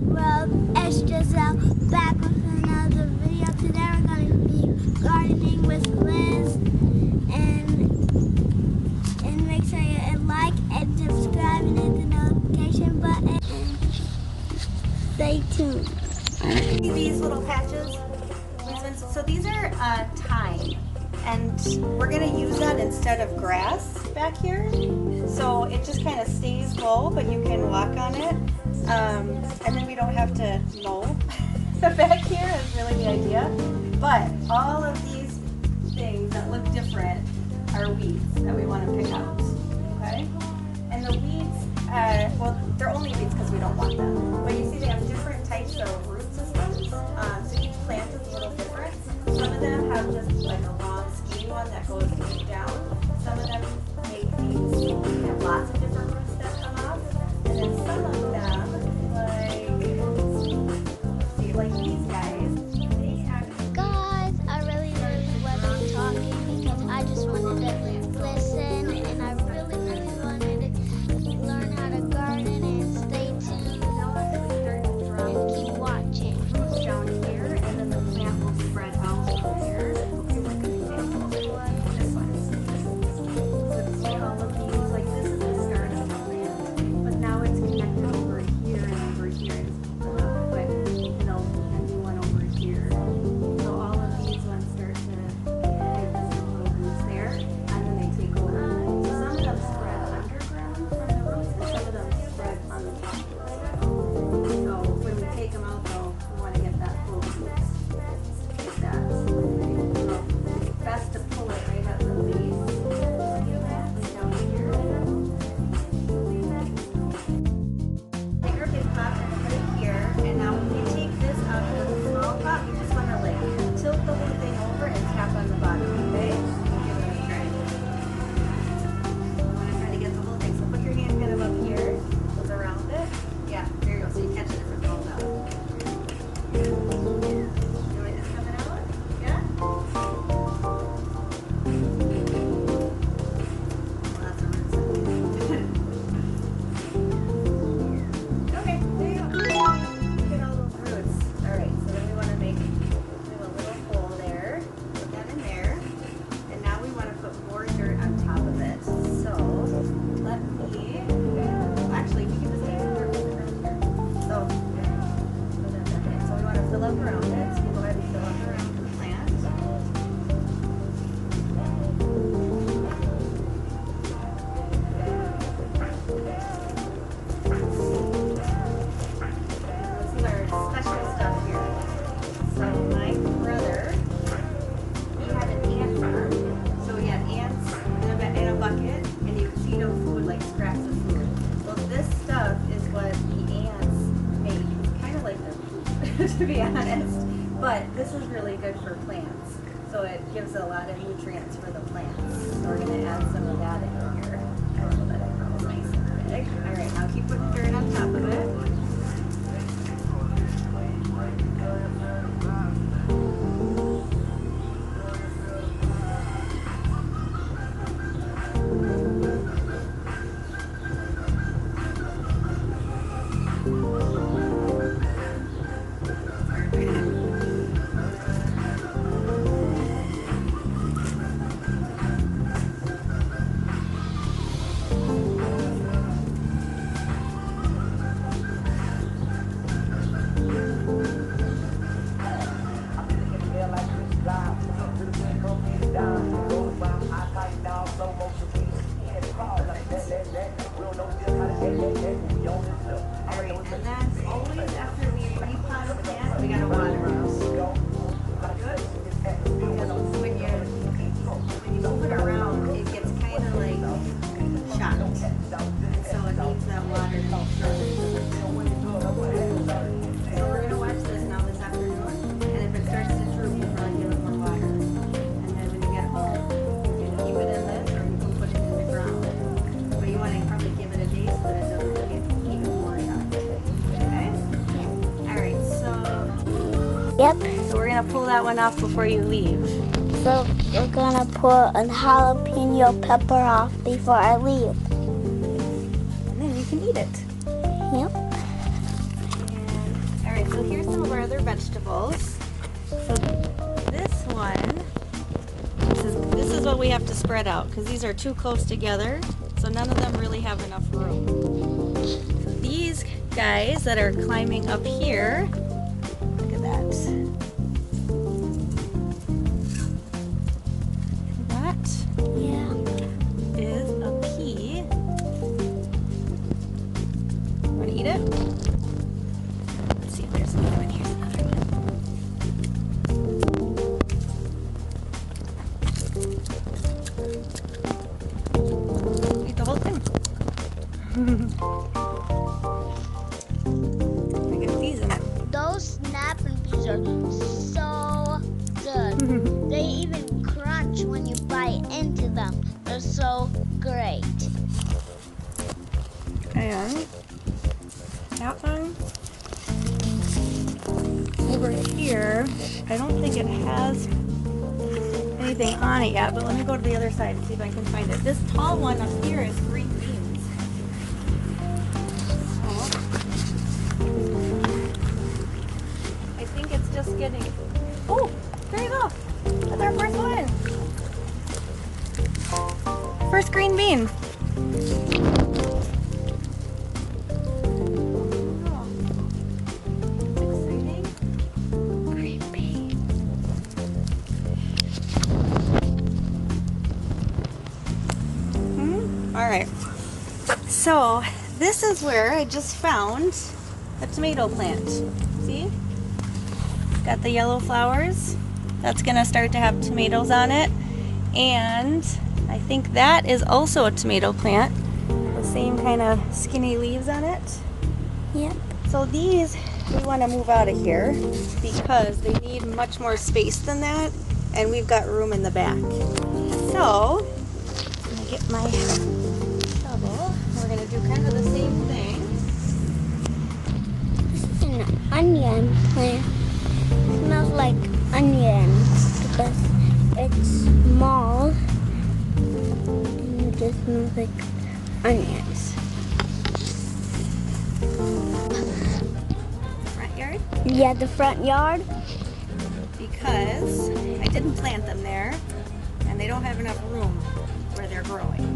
Well, it's Giselle back with another video. Today we're going to be gardening with Liz, and make sure you like and subscribe and hit the notification button and stay tuned. These little patches, so these are thyme, and we're going to use that instead of grass back here. So it just kind of stays low, but you can walk on it, and then we don't have to mow back here is really the idea. But all of these things that look different are weeds that we want to pick out, okay? And the weeds, well, they're only weeds because we don't want them. But you see they have different types of root systems, so each plant is a little different. Some of them have just like a long skinny one that goes deep down. Some of them make these, have lots of different roots that come off. And then some of them, like these guys, they actually... Guys, I really wasn't talking because I just wanted to listen, and I really wanted to learn how to garden, and stay tuned and keep watching. Roots down here, and then the plant will spread out from here. Okay, like an example. This one. So see all of these, like this is the start of the plant, but now it's connected over here and over here. But you know, a new one over here. So all of these ones start to get this little roots there, and then they take over. So some of them spread underground from the roots, and some of them spread on the top of the soil. So when we take them out, though, we want to get that full roots. Like that. So it's best to pull it right at the base. Like down here. Take our big pot and put it here, and now when you take this out of the small pot, you just want to like tilt the whole thing over and tap on the bottom, okay? Give it a try. You want to try to get the whole thing. So put your hand kind of up here, goes around it. Yeah, there you go. So you catch it if it falls out. You like this coming out? Yeah? Lots of roots. Okay, there you go. Look at all those roots. Alright, so then we want to make a little hole there. Put that in there. And now we want to put more dirt on top of it. So let me, actually we can just take some dirt from the ground here. So, put that back in. So we want to fill up around it. So we'll go ahead and fill up around the plant. This is our special stuff here. So my brother, he had an ant farm. So he had ants in a bucket, and he would feed them food like scraps of food. Well, this stuff is what the ants make. It's kind of like their poop, to be honest. But this is really good for plants. So it gives a lot of nutrients for the plants. So we're going to add some of that in here. So that it grows nice and big. Alright, now keep putting dirt on top of it. Alright, and that's always after we repot a plant, we gotta water it. Good? Because when you move it around, it gets kind of like shocked. And so it needs that water to be filled. So we're gonna watch this now this afternoon, and if it starts to droop, we'll probably give it more water. And then when you get home, you can keep it in this, or you can put it in the ground. But you want to probably give it a day so that it doesn't get even more done. Okay? Alright, so... Yep. So we're going to pull that one off before you leave. So we're gonna pull a jalapeno pepper off before I leave. And then you can eat it. Yep. And vegetables. So this one, this is what we have to spread out because these are too close together. So none of them really have enough room. So these guys that are climbing up here, look at that. That is a pea. Want to eat it? Let's see if there's another one. Here's another one. Eat the whole thing. I got these in it. Those snapping peas are so good. They even crunch when you bite into them. They're so great. And that one over here, I don't think it has anything on it yet, but let me go to the other side and see if I can find it. This tall one up here is green beans. So, I think it's just getting, oh, there you go. That's our first one. First green bean. All right, so this is where I just found a tomato plant. See? Got the yellow flowers. That's gonna start to have tomatoes on it. And I think that is also a tomato plant. The same kind of skinny leaves on it. Yep. So these we wanna move out of here because they need much more space than that. And we've got room in the back. So, I'm gonna get my shovel. We're gonna do kind of the same thing. This is an onion plant. It smells like onions because it's small and it just smells like onions. Front yard. Yeah, the front yard. Because I didn't plant them there and they don't have enough room where they're growing.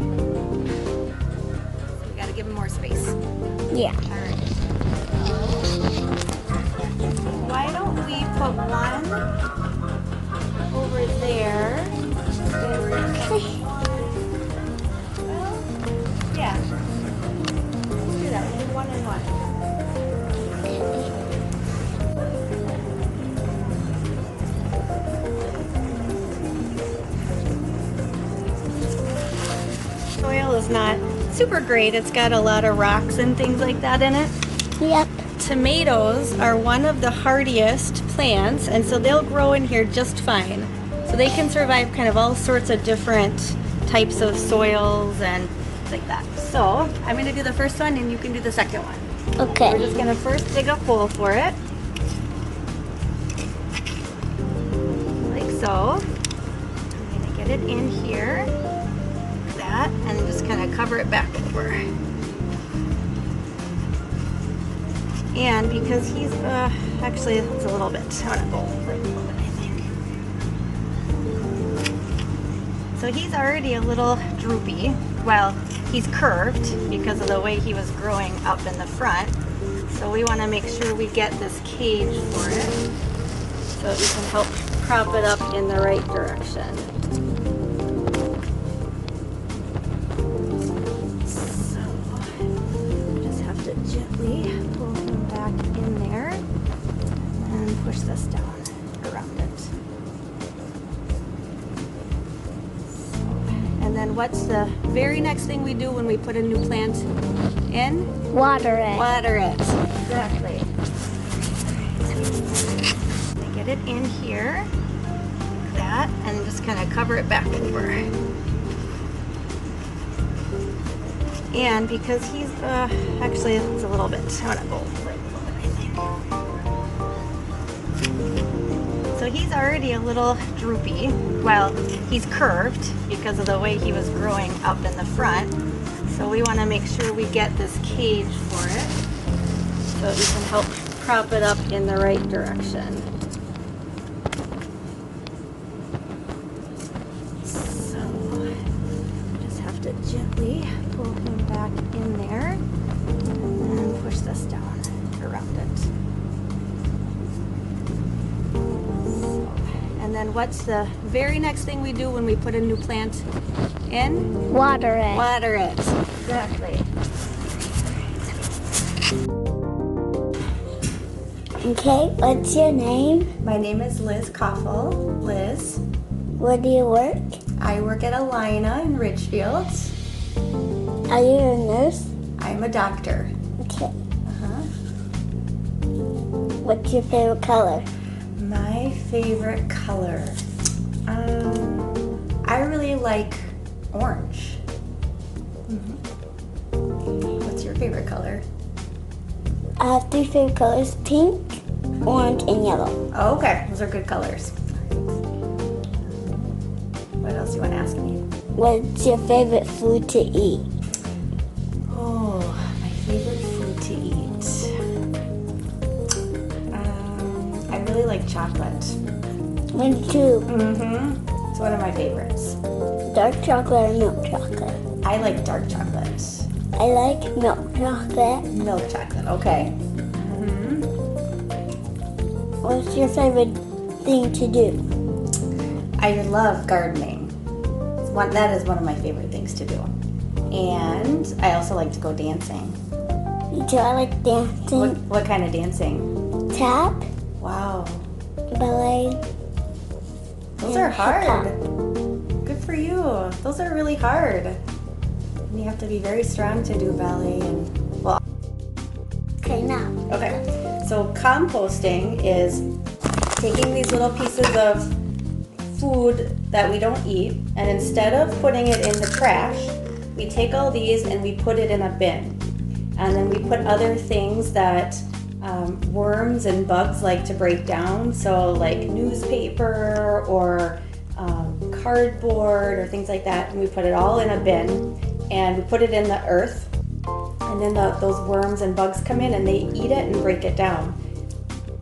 So we gotta give them more space. Yeah. Alright. Why don't we put one over there? Okay. Well, yeah. Let's do that. We'll do one and one. Soil is not super great. It's got a lot of rocks and things like that in it. Yep. Tomatoes are one of the hardiest plants, and so they'll grow in here just fine. So they can survive kind of all sorts of different types of soils and things like that. So I'm going to do the first one and you can do the second one. Okay. We're just going to first dig a hole for it. Like so. I'm going to get it in here. Like that. And just kind of cover it back over. And because he's, actually it's a little bit, I want to go over it a little bit, I think. So he's already a little droopy. Well, he's curved because of the way he was growing up in the front. So we want to make sure we get this cage for it so that we can help prop it up in the right direction. So just have to gently pull him back in there and push this down around it. So, and then what's the very next thing we do when we put a new plant in? Water it. Water it. Exactly. Get it in here, like that, and just kind of cover it back over. And because he's, actually it's a little bit, I want to go over it a little bit, I think. So he's already a little droopy. Well, he's curved because of the way he was growing up in the front. So we want to make sure we get this cage for it so you can help prop it up in the right direction. So just have to gently pull him back in there and then push this down around it. So, and then what's the very next thing we do when we put a new plant in? Water it. Water it. Exactly. Okay, what's your name? My name is Liz Koffel. Liz. Where do you work? I work at Alina in Richfield. Are you a nurse? I'm a doctor. Okay. Uh-huh. What's your favorite color? My favorite color. I really like orange. What's your favorite color? I have 3 favorite colors: pink, orange, and yellow. Oh, okay, those are good colors. What else do you want to ask me? What's your favorite food to eat? Oh, my favorite food to eat. I really like chocolate. Me too. It's one of my favorites. Dark chocolate or milk chocolate? I like dark chocolate. I like milk chocolate. Milk chocolate, okay. What's your favorite thing to do? I love gardening. That is one of my favorite things to do. And I also like to go dancing. Me too. I like dancing. What kind of dancing? Tap, Wow. ballet. Those and are hard. hip-hop. Good for you. Those are really hard. And you have to be very strong to do ballet and well. Okay, now. Okay. So composting is taking these little pieces of food that we don't eat, and instead of putting it in the trash, we take all these and we put it in a bin. And then we put other things that worms and bugs like to break down, so like newspaper or cardboard or things like that, and we put it all in a bin and we put it in the earth, and then those worms and bugs come in and they eat it and break it down.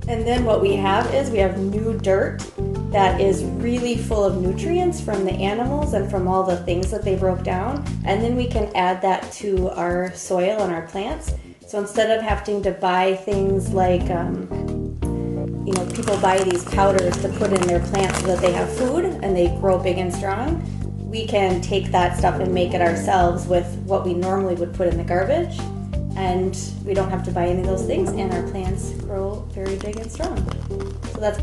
And then what we have is we have new dirt that is really full of nutrients from the animals and from all the things that they broke down, and then we can add that to our soil and our plants. So instead of having to buy things like, people buy these powders to put in their plants so that they have food and they grow big and strong, we can take that stuff and make it ourselves with what we normally would put in the garbage, and we don't have to buy any of those things, and our plants grow very big and strong. So that's...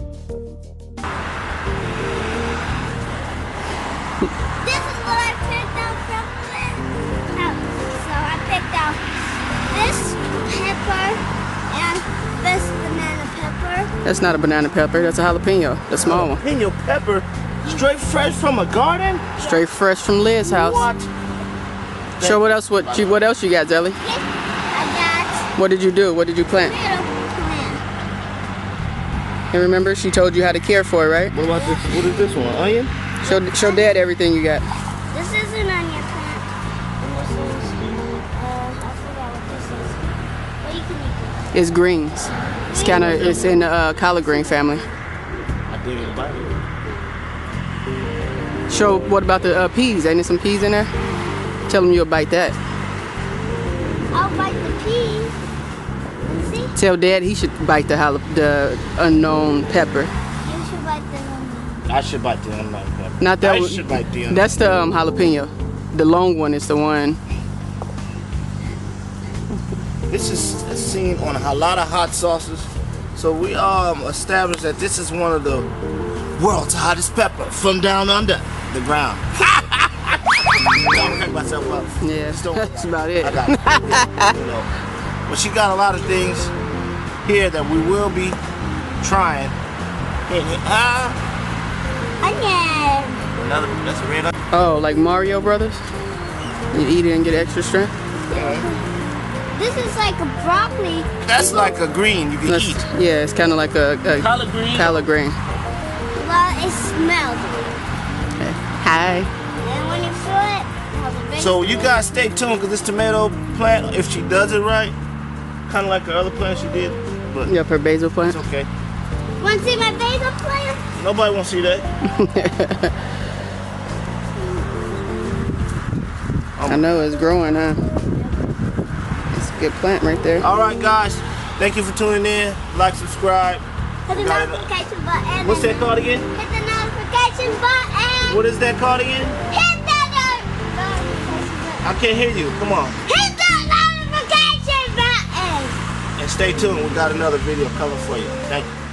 This is what I picked out from the house. So I picked out this pepper and this banana pepper. That's not a banana pepper, that's a jalapeno, the small one. Jalapeno pepper, straight fresh from a garden? Straight fresh from Liz's house. What? Show what else you got, Zelly? I got What did you do? What did you plant? tomato plant. And remember, she told you how to care for it, right? What about this? What is this one? Onion? Show Dad everything you got. This is an onion plant. And this is, I forgot what this is. But you can eat it. It's greens. It's in the collard green family. I dig it about it. Show what about the peas? Ain't there some peas in there? Tell them you'll bite that. I'll bite the pea. Let's see. Tell Dad he should bite the unknown pepper. You should bite the onion. I should bite the onion pepper. Not that I one. should bite the onion. That's the jalapeno. The long one is the one. This is seen on a lot of hot sauces. So we established that this is one of the world's hottest pepper from down under the ground. Don't crack myself up. Yeah, Just don't- that's about it. I got it. But she got a lot of things here that we will be trying. Onion. That's a red onion. Oh, like Mario Brothers? You eat it and get extra strength? This is like a broccoli. That's like a green you can eat. Yeah, it's kind of like a Collard green. collard green. Well, it smells. Hi. And when you feel it has a big So you guys stay tuned because this tomato plant, if she does it right, kind of like the other plants you did, but Yep, her basil plant. it's okay. Want to see my basil plant? Nobody wants to see that. I know it's growing, huh? It's a good plant right there. All right, guys. Thank you for tuning in. Like, subscribe. Hit the notification button. What's that called again? Hit the notification button. What is that called again? Hit that notification button. I can't hear you. Come on. Hit that notification button. And stay tuned. We got another video coming for you. Thank you.